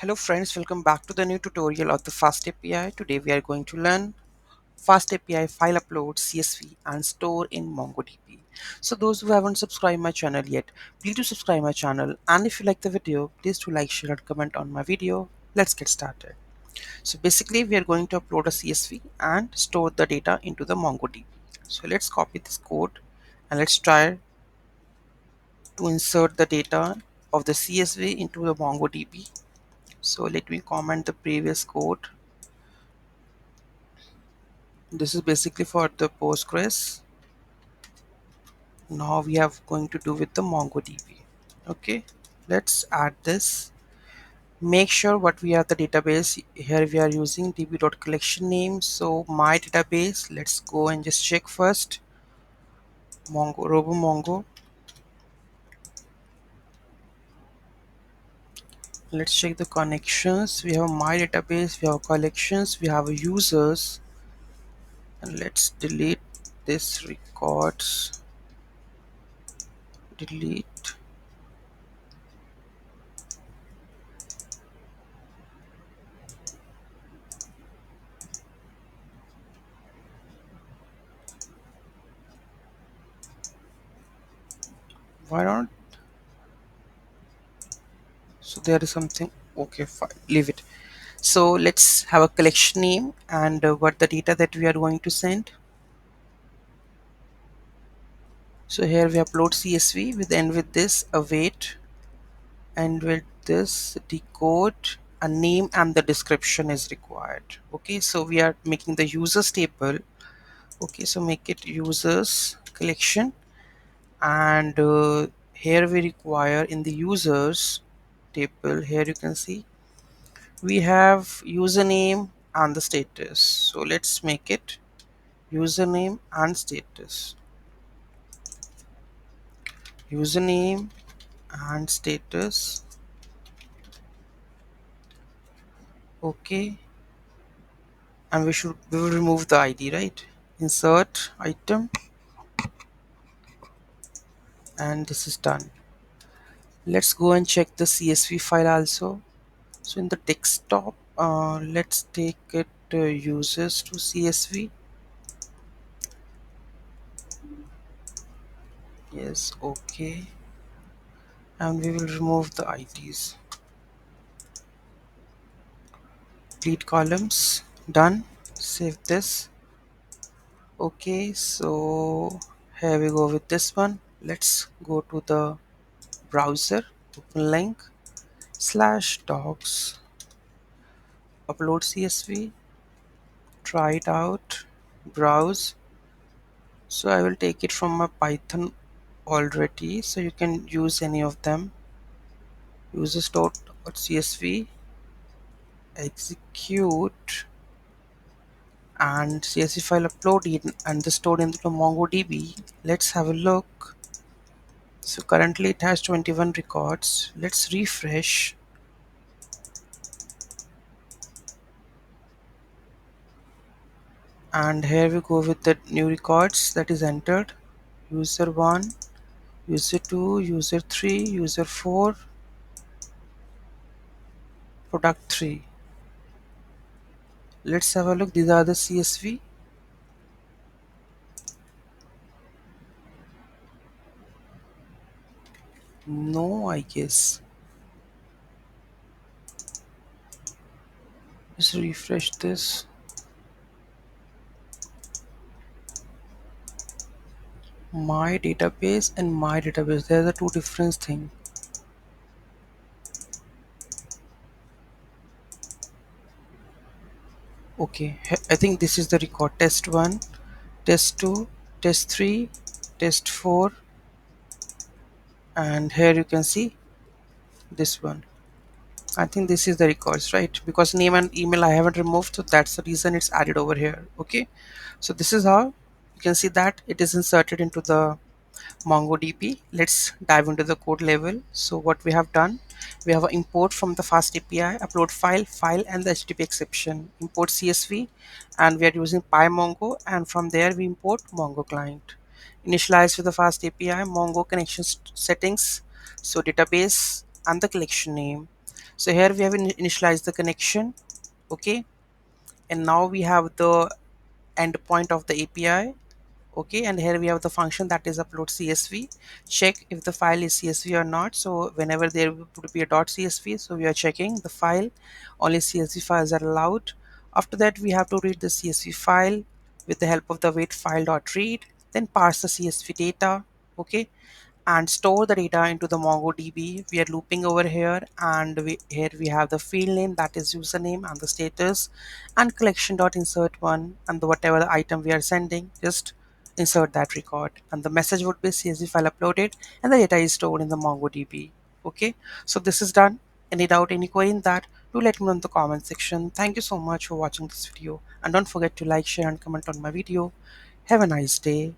Hello friends, welcome back to the new tutorial of the FastAPI. Today we are going to learn FastAPI file upload, CSV and store in MongoDB. So those who haven't subscribed my channel yet, please do subscribe my channel, and if you like the video, please do like, share and comment on my video. Let's get started. So basically we are going to upload a CSV and store the data into the MongoDB. So let's copy this code and let's try to insert the data of the CSV into the MongoDB. So let me comment the previous code. This is basically for the Postgres. Now we have going to do with the MongoDB. Okay, let's add this. Make sure what we are the database. Here we are using db.collection name. So my database, let's go and just check first. RoboMongo. Let's check the connections. We have my database, we have collections, we have users, and let's delete this records. Delete. Why not? So there is something. Okay, fine, leave it. So let's have a collection name and what the data that we are going to send. So here we upload CSV with end with this await, and with this decode a name and the description is required. Okay, so we are making the users table. Okay, so make it users collection, and here we require in the users table, here you can see we have username and the status. So let's make it username and status. Username and status. Okay, and we will remove the ID, right? Insert item, and this is done. Let's go and check the CSV file also. So in the desktop, let's take it users to CSV. Yes, okay, and we will remove the IDs. Delete columns. Done. Save this. Okay, so here we go with this one. Let's go to the browser, open link /docs, upload CSV, try it out, browse. So I will take it from my Python already, so you can use any of them. Users.csv, execute, and CSV file uploaded and the stored into the MongoDB. Let's have a look. So currently it has 21 records. Let's refresh. And here we go with the new records that is entered. User 1, user 2, user 3, user 4, product 3. Let's have a look. These are the CSV. No, I guess. Let's refresh this. My database and my database. There's a two different thing. Okay, I think this is the record. Test 1, test 2, test 3, test 4, and here you can see this one. I think this is the records, right? Because name and email I haven't removed, so that's the reason it's added over here. Okay, so this is how you can see that it is inserted into the MongoDB. Let's dive into the code level. So what we have done, we have an import from the FastAPI, upload file, and the HTTP exception, import CSV, and we are using PyMongo, and from there we import Mongo client. Initialize with the FastAPI, Mongo connection settings, so database and the collection name. So here we have initialized the connection. Okay, and now we have the endpoint of the API. Okay, and here we have the function that is upload CSV. Check if the file is CSV or not. So whenever there would be a .csv, so we are checking the file, only CSV files are allowed. After that, we have to read the CSV file with the help of the wait file.read, then parse the CSV data. Okay, and store the data into the MongoDB. We are looping over here, and here we have the field name, that is username, and the status, and collection.insert one, and whatever the item we are sending, just insert that record, and the message would be CSV file uploaded, and the data is stored in the MongoDB. Okay, so this is done. Any doubt, any query in that, do let me know in the comment section. Thank you so much for watching this video, and don't forget to like, share, and comment on my video. Have a nice day.